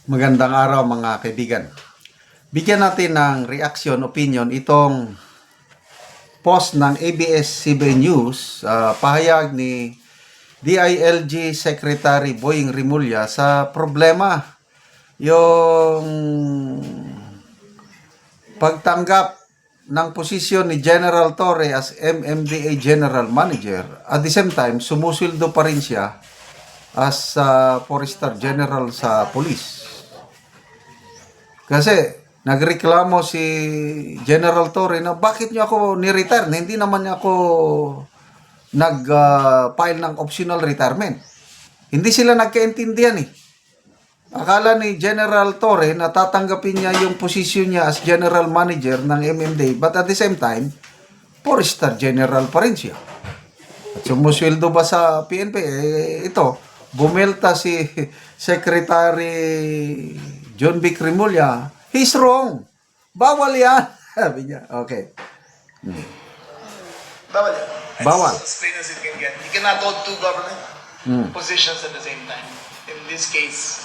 Magandang araw mga kaibigan. Bigyan natin ng reaction, opinion itong post ng ABS-CBN News, pahayag ni DILG Secretary Boying Rimulya sa problema yung pagtanggap ng posisyon ni General Torre as MMDA General Manager. At the same time, sumusildo pa rin siya as 4-star General sa police. Kasi nagreklamo si General Torre na bakit niyo ako ni-retire na hindi naman niya ako nag-file ng optional retirement. Hindi sila nagkaintindihan eh. Akala ni General Torre na tatanggapin niya yung posisyon niya as General Manager ng MMDA, but at the same time, 4-star General pa rin siya. At sumusweldo ba sa PNP? Ito, bumelta si Secretary John Vic Rimulya, he's wrong. Bawal yan. Sabi niya. Okay. Bawal yan. Bawal. As explain as it can get. You cannot hold two government positions at the same time. In this case,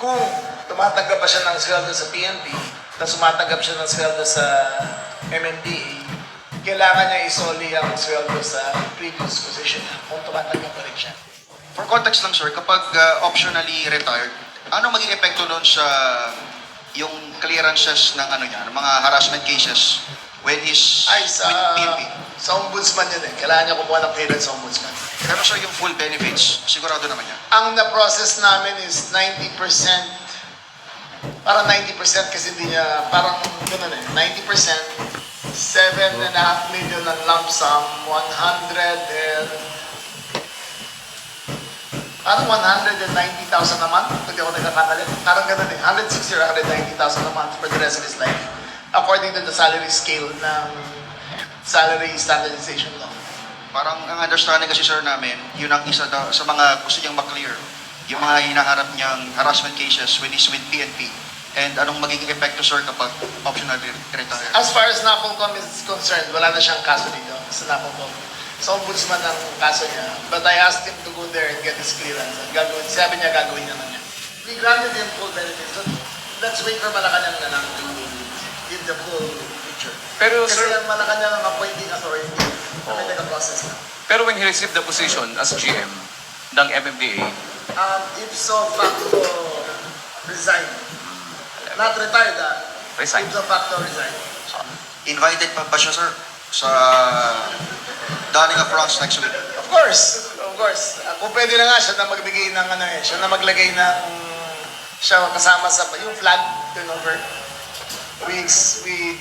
kung tumatanggap pa siya ng sweldo sa PNP, tapos tumatanggap siya ng sweldo sa MMDA, kailangan niya isoli ang sweldo sa previous position niya kung tumatanggap pa rin siya. For context lang, sir, kapag optionally retired, ano maging epekto nun sa yung clearances ng ng mga harassment cases when he's Ay, with PNP? sa ombudsman yun eh. Kailangan niya kumuha ng clearance sa ombudsman. Pero sir, yung full benefits, sigurado naman yan. Ang na-process namin is 90%. Parang 90% kasi hindi niya, parang gano'n eh. 90%, 7.5 million ng lump sum, 100 and... Parang 190,000 a month, hindi ako nagkakamali. Parang gano'n eh, 160 or 190,000 a month for the rest of his life. According to the salary scale ng salary standardization law. Parang ang understanding kasi sir namin, yun ang isa sa mga gusto niyang maklear. Yung mga hinaharap niyang harassment cases when he's with PNP. And anong magiging epekto sir kapag optionally retire? As far as NAPOLCOM is concerned, wala na siyang kaso dito sa NAPOLCOM. Sa ombudsman ang kaso niya. But I asked him to go there and get his clearance. At gagawin, sabi niya gagawin naman niya. We granted him full benefits. So let's wait for Malacanang na lang to give the full picture. Pero Kasi sir, ang Malacanang ang appointing authority. Kami nag-process na. pero when he received the position as GM ng MMDA, Ipso facto resign. Not retired Resign. Ipso facto resign. Invited pa ba siya sir sa Downing of France next week? Of course. Kung pwede na nga siya na magbigay ng siya na maglagay ng siya kasama sa yung flag turnover. We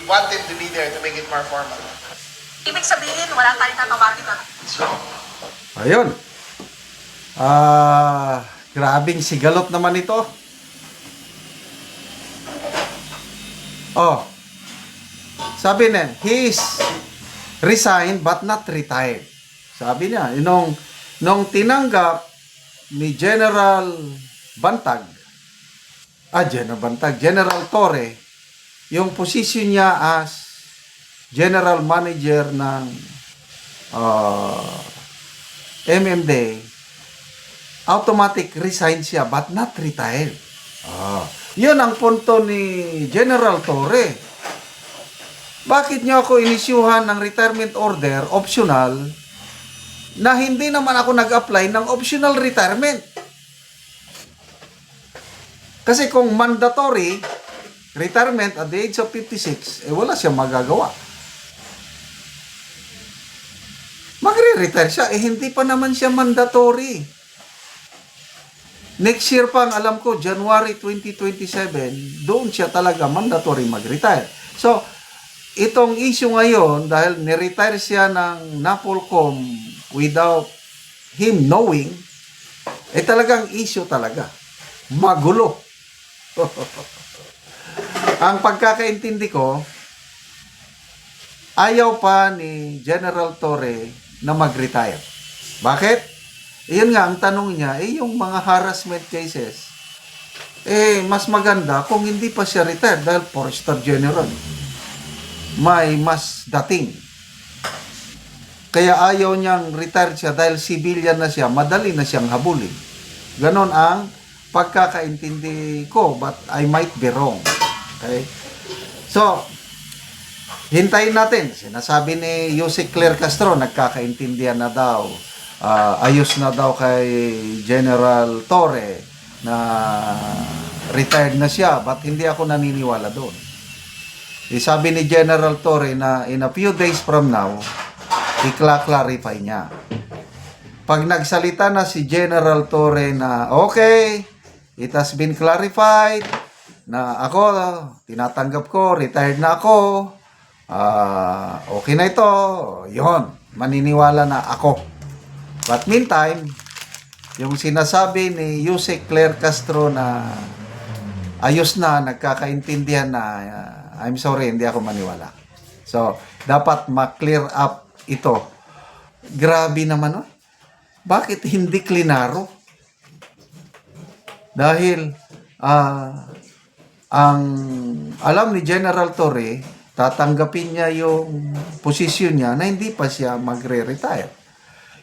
want him to be there to make it more formal. Ibig sabihin, wala tayong tatawagin na. Ayun. Grabing sigalot naman ito. Oh. Sabi niya, he's resigned but not retired. Sabi niya, nung tinanggap ni General General Torre, yung posisyon niya as General Manager ng MMDA, automatic resign siya but not retired. Yun ang punto ni General Torre. Bakit niyo ako inisyuhan ng retirement order, optional, na hindi naman ako nag-apply ng optional retirement? Kasi kung mandatory retirement at the age of 56, wala siyang magagawa. Magre-retire siya, hindi pa naman siya mandatory. Next year pa, alam ko, January 2027, doon siya talaga mandatory mag-retire. So, itong issue ngayon, dahil ni-retire siya ng NAPOLCOM without him knowing, talagang issue talaga. Magulo. Ang pagkakaintindi ko, ayaw pa ni General Torre na mag-retire. Bakit? Iyon nga, ang tanong niya, yung mga harassment cases, mas maganda kung hindi pa siya retire dahil 4-star general. May mas dating. Kaya ayaw niyang retire siya dahil civilian na siya, madali na siyang habulin. Ganon ang pagkakaintindi ko, but I might be wrong. Okay? So, hintayin natin. Sinasabi ni Yusek Claire Castro, nagkakaintindihan na daw. Ayos na daw kay General Torre na retired na siya, but hindi ako naniniwala doon. Sabi ni General Torre na in a few days from now, i-clarify niya. Pag nagsalita na si General Torre na okay, it has been clarified na ako, tinatanggap ko, retired na ako, okay na ito, yon, maniniwala na ako. But meantime, yung sinasabi ni Yusek Claire Castro na ayos na, nagkakaintindihan na, I'm sorry, hindi ako maniwala. So, dapat ma-clear up ito. Grabe naman, oh. Bakit hindi klinaro? Dahil, ang alam ni General Torre, tatanggapin niya yung posisyon niya na hindi pa siya magre-retire.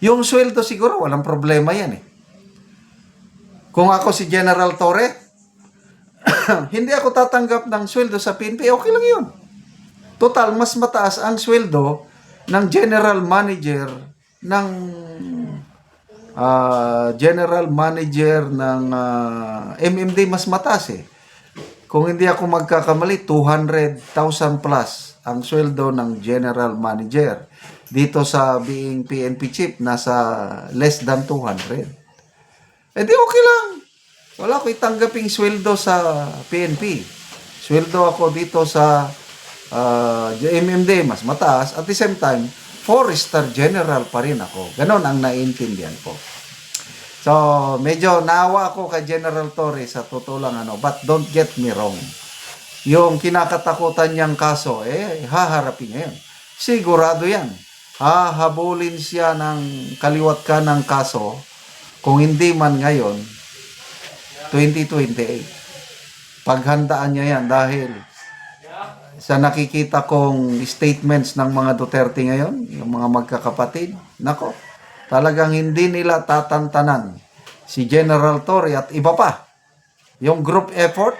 Yung sweldo siguro, walang problema yan eh. Kung ako si General Torre, hindi ako tatanggap ng sweldo sa PNP, okay lang yun. Total, mas mataas ang sweldo ng general manager ng MMD, mas mataas eh. Kung hindi ako magkakamali, 200,000 plus ang sweldo ng general manager. Dito sa being PNP chief, nasa less than 200. Eh di okay lang. Wala ko itanggaping sweldo sa PNP. Sweldo ako dito sa MMD, mas mataas. At the same time, 4-star general pa rin ako. Ganon ang naiintindihan ko. So, medyo naawa ako kay General Torre sa totoo lang but don't get me wrong. Yung kinakatakutan niyang kaso, haharapin niya yun. Sigurado yan. Hahabulin siya ng kaliwat ka ng kaso, kung hindi man ngayon, 2028. Paghandaan niya yan dahil sa nakikita kong statements ng mga Duterte ngayon, yung mga magkakapatid, nako, talagang hindi nila tatantanan si General Torre at iba pa. Yung group effort,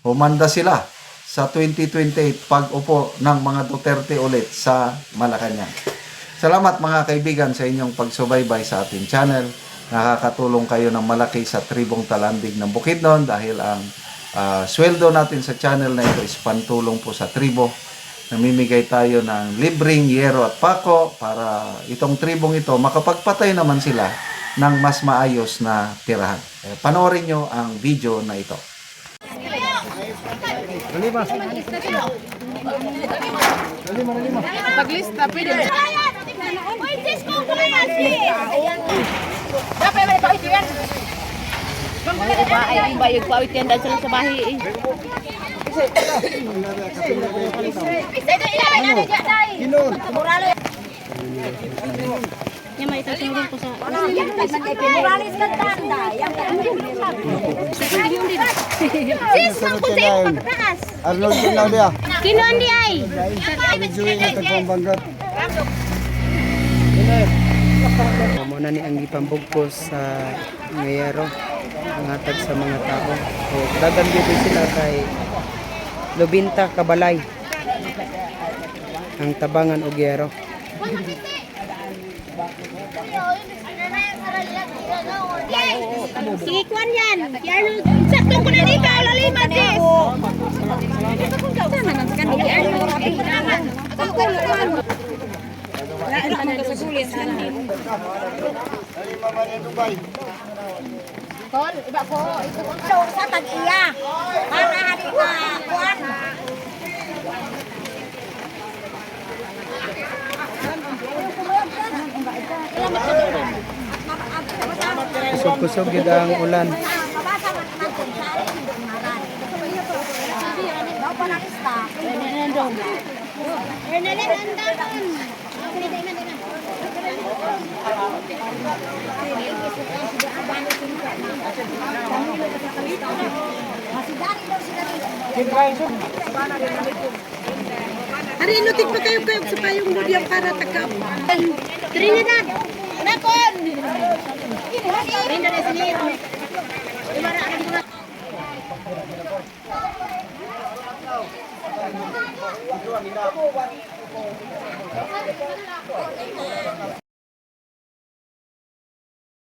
humanda sila sa 2028 pag-upo ng mga Duterte ulit sa Malacanang. Salamat mga kaibigan sa inyong pagsubaybay sa ating channel. Nakakatulong kayo ng malaki sa tribong Talandig ng Bukidnon dahil ang sweldo natin sa channel na ito is pantulong po sa tribo. Namimigay tayo ng libreng yero at pako para itong tribong ito makapagpatay naman sila ng mas maayos na tirahan. Panoorin nyo ang video na ito. Paglista, pwede. Ay, bayog pa awit yan dahil sila sa bahay. Yan may itasunod ko sa... Muralis ka tanda. Sis, ang puti yung pagkataas. Arnold Claudia. Sino ang di ay? Medyo na tagpambangat. Muna ni ang ipambugpos sa ngayero ngatag sa mga tao. So, dagan dito sila kay Lubinta Kabalay ang tabangan og yero. Sige, kuwan yan. Saktong ko na ni ka, laliman, sis. Sama ng kanil, Arnold. Wala naman kasagulit sa amin. Kol, iba ko. Ito sa tag-iya. Para hari ka, kuwan. Kusog-kusog gid ang ulan. Mabasa man natin sa alin yung maran. Daw pa nakista. Nandong. Ernalyn, andaman. Hari, inutik pa kayo sa payong ludyang para tagap. Trinidad! Nakon! Trinidad na sinira.